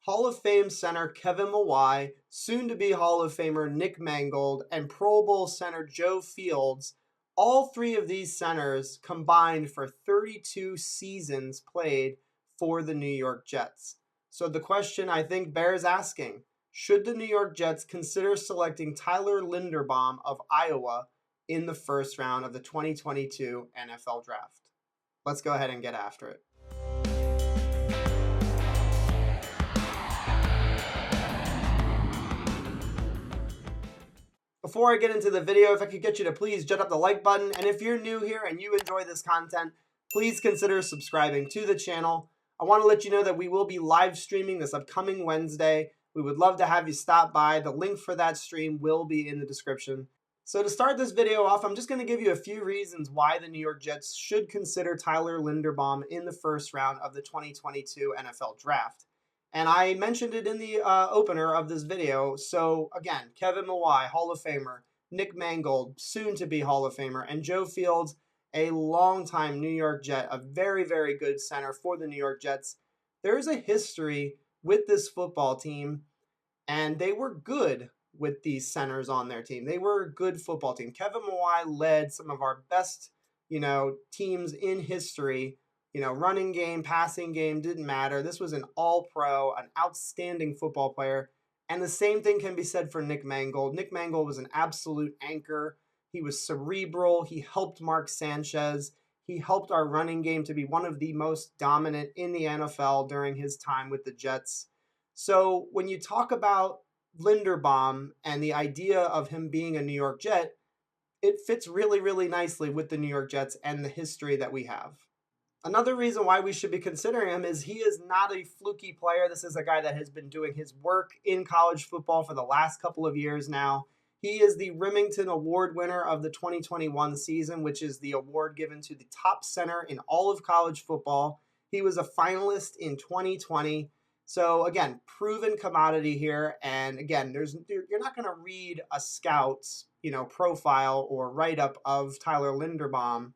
Hall of Fame center Kevin Mawai, soon-to-be Hall of Famer Nick Mangold, and Pro Bowl center Joe Fields, all three of these centers combined for 32 seasons played for the New York Jets. So the question I think bears asking, should the New York Jets consider selecting Tyler Linderbaum of Iowa in the first round of the 2022 NFL Draft? Let's go ahead and get after it. Before I get into the video, if I could get you to please jut up the like button, and if you're new here and you enjoy this content, please consider subscribing to the channel. I want to let you know that we will be live streaming this upcoming Wednesday. We would love to have you stop by. The link for that stream will be in the description. So to start this video off, I'm just going to give you a few reasons why the New York Jets should consider Tyler Linderbaum in the first round of the 2022 NFL Draft. And I mentioned it in the opener of this video. So again, Kevin Mawai, Hall of Famer, Nick Mangold, soon to be Hall of Famer, and Joe Fields, a longtime New York Jet, a very, very good center for the New York Jets. There is a history with this football team, and they were good with these centers on their team. They were a good football team. Kevin Mawai led some of our best, teams in history. Running game, passing game, didn't matter. This was an all-pro, an outstanding football player. And the same thing can be said for Nick Mangold. Nick Mangold was an absolute anchor. He was cerebral. He helped Mark Sanchez. He helped our running game to be one of the most dominant in the NFL during his time with the Jets. So when you talk about Linderbaum and the idea of him being a New York Jet, it fits really, really nicely with the New York Jets and the history that we have. Another reason why we should be considering him is he is not a fluky player. This is a guy that has been doing his work in college football for the last couple of years now. He is the Remington Award winner of the 2021 season, which is the award given to the top center in all of college football. He was a finalist in 2020. So again, proven commodity here. And again, you're not going to read a scout's, profile or write-up of Tyler Linderbaum.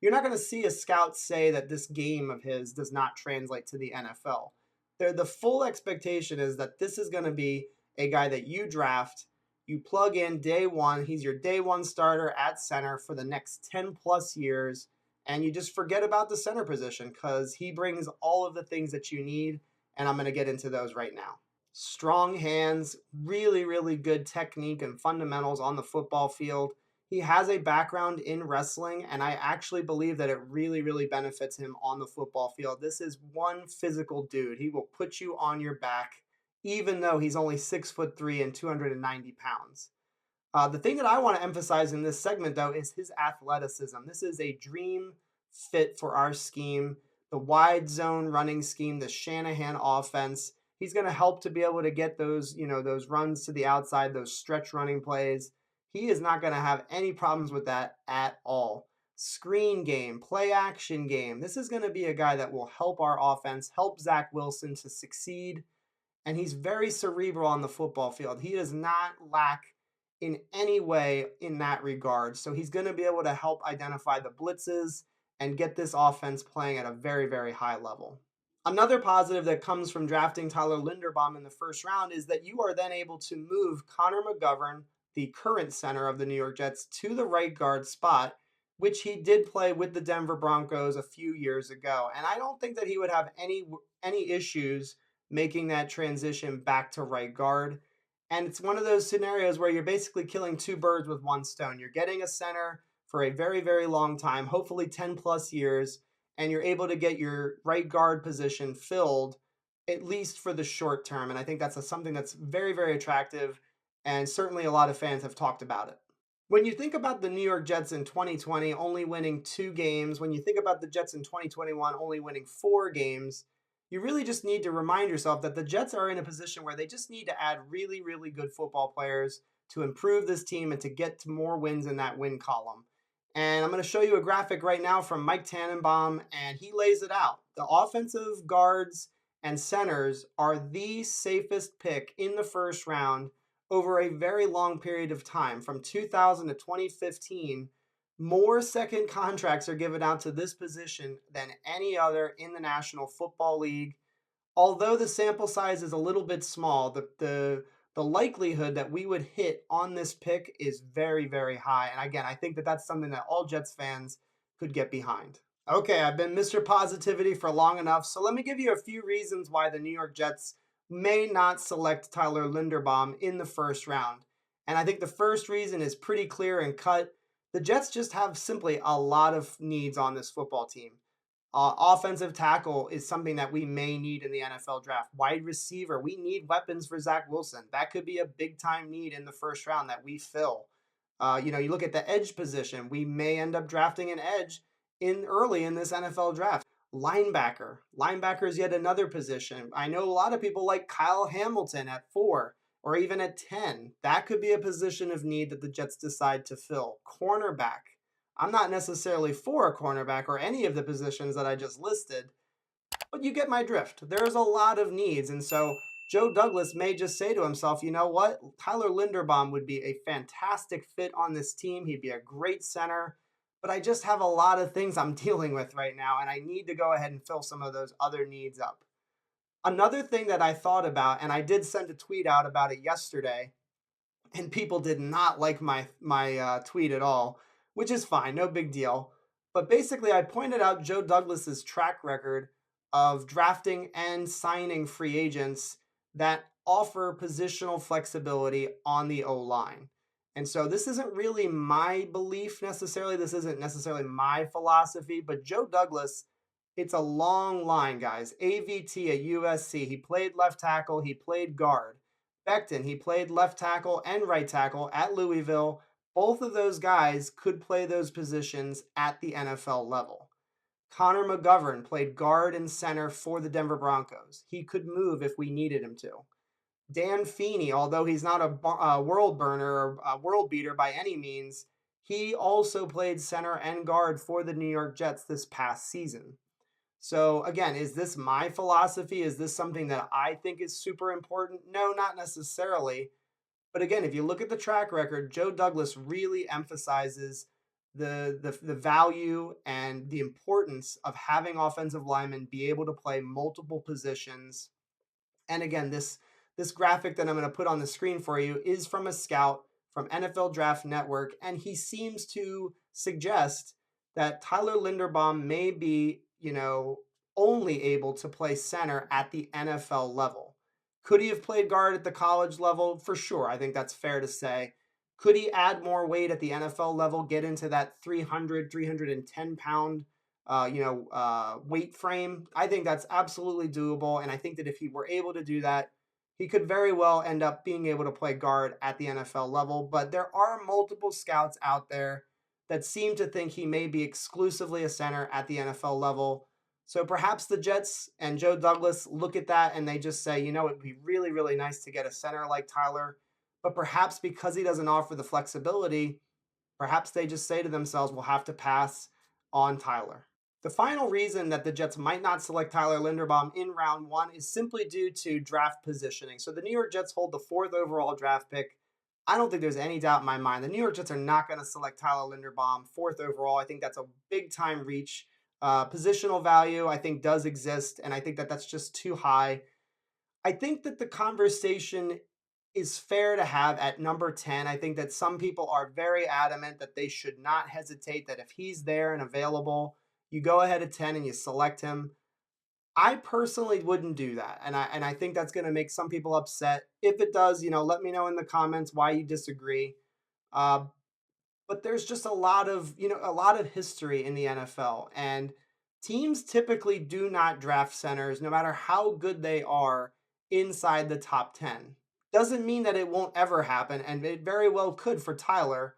You're not going to see a scout say that this game of his does not translate to the NFL. The full expectation is that this is going to be a guy that you draft, you plug in day one, he's your day one starter at center for the next 10 plus years, and you just forget about the center position because he brings all of the things that you need, and I'm going to get into those right now. Strong hands, really, really good technique and fundamentals on the football field. He has a background in wrestling, and I actually believe that it really, really benefits him on the football field. This is one physical dude. He will put you on your back, even though he's only 6'3" and 290 pounds. The thing that I want to emphasize in this segment, though, is his athleticism. This is a dream fit for our scheme, the wide zone running scheme, the Shanahan offense. He's going to help to be able to get those runs to the outside, those stretch running plays. He is not going to have any problems with that at all. Screen game, play action game. This is going to be a guy that will help our offense, help Zach Wilson to succeed. And he's very cerebral on the football field. He does not lack in any way in that regard. So he's going to be able to help identify the blitzes and get this offense playing at a very, very high level. Another positive that comes from drafting Tyler Linderbaum in the first round is that you are then able to move Connor McGovern, the current center of the New York Jets, to the right guard spot, which he did play with the Denver Broncos a few years ago. And I don't think that he would have any issues making that transition back to right guard. And it's one of those scenarios where you're basically killing two birds with one stone. You're getting a center for a very, very long time, hopefully 10 plus years, and you're able to get your right guard position filled at least for the short term. And I think that's something that's very, very attractive. And certainly a lot of fans have talked about it. When you think about the New York Jets in 2020 only winning 2 games, when you think about the Jets in 2021 only winning 4 games, you really just need to remind yourself that the Jets are in a position where they just need to add really, really good football players to improve this team and to get to more wins in that win column. And I'm going to show you a graphic right now from Mike Tannenbaum, and he lays it out. The offensive guards and centers are the safest pick in the first round over a very long period of time. From 2000 to 2015, more second contracts are given out to this position than any other in the National Football League. although the sample size is a little bit small, the likelihood that we would hit on this pick is very, very high. And again, I think that that's something that all Jets fans could get behind. Okay, I've been Mr. Positivity for long enough, so let me give you a few reasons why the New York Jets may not select Tyler Linderbaum in the first round. And I think the first reason is pretty clear and cut. The Jets just have simply a lot of needs on this football team. Offensive tackle is something that we may need in the NFL draft. Wide receiver, we need weapons for Zach Wilson. That could be a big time need in the first round that we fill. You look at the edge position, we may end up drafting an edge in early in this NFL draft. Linebacker is yet another position. I know a lot of people like Kyle Hamilton at 4 or even at 10. That could be a position of need that the Jets decide to fill. Cornerback. I'm not necessarily for a cornerback or any of the positions that I just listed, but you get my drift. There's a lot of needs. And so Joe Douglas may just say to himself, you know what? Tyler Linderbaum would be a fantastic fit on this team. He'd be a great center, but I just have a lot of things I'm dealing with right now, and I need to go ahead and fill some of those other needs up. Another thing that I thought about, and I did send a tweet out about it yesterday, and people did not like my tweet at all, which is fine, no big deal. But basically, I pointed out Joe Douglas's track record of drafting and signing free agents that offer positional flexibility on the O line. And so this isn't really my belief necessarily. This isn't necessarily my philosophy, but Joe Douglas, it's a long line, guys. AVT at USC, he played left tackle, he played guard. Becton, he played left tackle and right tackle at Louisville. Both of those guys could play those positions at the NFL level. Connor McGovern played guard and center for the Denver Broncos. He could move if we needed him to. Dan Feeney, although he's not a world burner or a world beater by any means, he also played center and guard for the New York Jets this past season. So again, is this my philosophy? Is this something that I think is super important? No, not necessarily. But again, if you look at the track record, Joe Douglas really emphasizes the value and the importance of having offensive linemen be able to play multiple positions. And again, this graphic that I'm going to put on the screen for you is from a scout from NFL Draft Network, and he seems to suggest that Tyler Linderbaum may be, only able to play center at the NFL level. Could he have played guard at the college level? For sure. I think that's fair to say. Could he add more weight at the NFL level, get into that 310 pound, weight frame? I think that's absolutely doable. And I think that if he were able to do that, he could very well end up being able to play guard at the NFL level. But there are multiple scouts out there that seem to think he may be exclusively a center at the NFL level. So perhaps the Jets and Joe Douglas look at that and they just say, it'd be really, really nice to get a center like Tyler. But perhaps because he doesn't offer the flexibility, perhaps they just say to themselves, we'll have to pass on Tyler. The final reason that the Jets might not select Tyler Linderbaum in round 1 is simply due to draft positioning. So the New York Jets hold the 4th overall draft pick. I don't think there's any doubt in my mind. The New York Jets are not going to select Tyler Linderbaum 4th overall. I think that's a big time reach. Positional value, I think, does exist, and I think that that's just too high. I think that the conversation is fair to have at number 10. I think that some people are very adamant that they should not hesitate, that if he's there and available, you go ahead at 10 and you select him. I personally wouldn't do that, and I think that's going to make some people upset. If it does, let me know in the comments why you disagree. Uh, but there's just a lot of history in the NFL, and teams typically do not draft centers no matter how good they are inside the top 10. Doesn't mean that it won't ever happen, and it very well could for Tyler,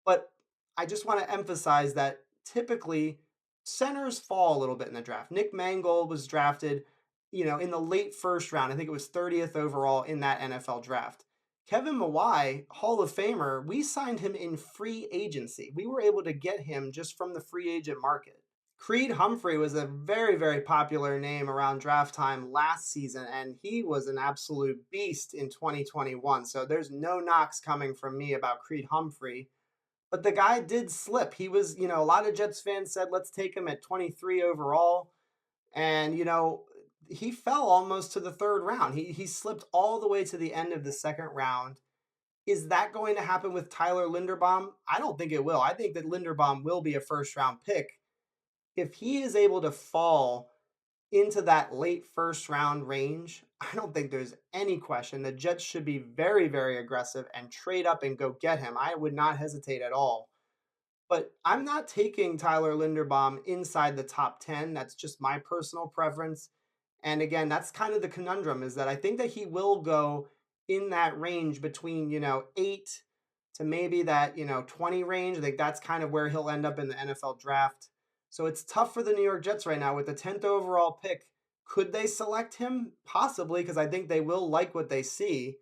but I just want to emphasize that typically centers fall a little bit in the draft. Nick Mangold was drafted, in the late first round. I think it was 30th overall in that NFL draft. Kevin Mawai, Hall of Famer, we signed him in free agency. We were able to get him just from the free agent market. Creed Humphrey was a very, very popular name around draft time last season, and he was an absolute beast in 2021. So there's no knocks coming from me about Creed Humphrey. But the guy did slip. He was, a lot of Jets fans said, let's take him at 23 overall. And, he fell almost to the third round. He slipped all the way to the end of the second round. Is that going to happen with Tyler Linderbaum? I don't think it will. I think that Linderbaum will be a first round pick. If he is able to fall into that late first round range, I don't think there's any question the Jets should be very, very aggressive and trade up and go get him. I would not hesitate at all. But I'm not taking Tyler Linderbaum inside the top 10. That's just my personal preference. And again, that's kind of the conundrum, is that I think that he will go in that range between, 8 to maybe that, 20 range. I think that's kind of where he'll end up in the NFL draft. So it's tough for the New York Jets right now with the 10th overall pick. Could they select him? Possibly, because I think they will like what they see.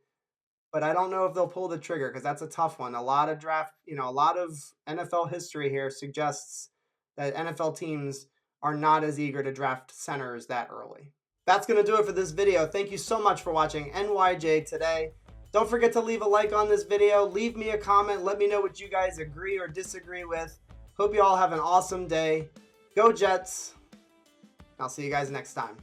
But I don't know if they'll pull the trigger, because that's a tough one. A lot of a lot of NFL history here suggests that NFL teams are not as eager to draft centers that early. That's going to do it for this video. Thank you so much for watching NYJ today. Don't forget to leave a like on this video. Leave me a comment. Let me know what you guys agree or disagree with. Hope you all have an awesome day. Go Jets. I'll see you guys next time.